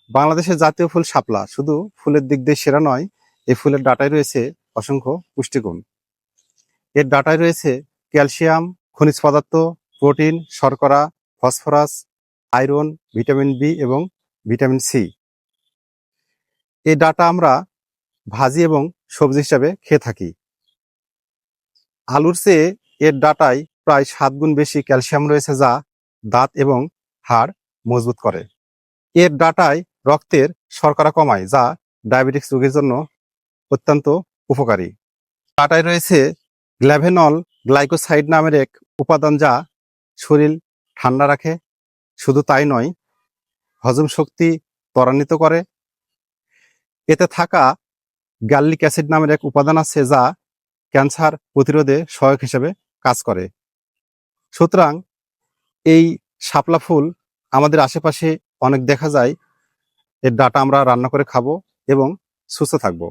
বাংলাদেশের জাতীয় ফুল শাপলা শুধু ফুলের দিক দিয়ে সেরা নয়, এই ফুলের ডাঁটায় রয়েছে অসংখ্য পুষ্টিগুণ। এর ডাঁটায় রয়েছে ক্যালসিয়াম, খনিজ পদার্থ, প্রোটিন, শর্করা, ফসফরাস, আয়রন, ভিটামিন বি এবং ভিটামিন সি। এই ডাঁটা আমরা ভাজি এবং সবজি হিসাবে খেয়ে থাকি। আলুর চেয়ে এর ডাঁটায় প্রায় 7 গুণ বেশি ক্যালসিয়াম রয়েছে, যা দাঁত এবং হাড় মজবুত করে। এর ডাঁটায় রক্তের শর্করা কমায়, যা ডায়াবেটিক্স রোগীর জন্য অত্যন্ত উপকারী। ডাঁটায় রয়েছে গ্ল্যাভেনল গ্লাইকোসাইড নামের এক উপাদান, যা শরীর ঠান্ডা রাখে। শুধু তাই নয়, হজম শক্তি ত্বরান্বিত করে। এতে থাকা গ্যালিক অ্যাসিড নামের এক উপাদান আছে, যা ক্যান্সার প্রতিরোধে সহায়ক হিসেবে কাজ করে। সুতরাং এই শাপলা ফুল আমাদের আশেপাশে অনেক দেখা যায়। এর ডাঁটা আমরা রান্না করে খাবো এবং সুস্থ থাকবো।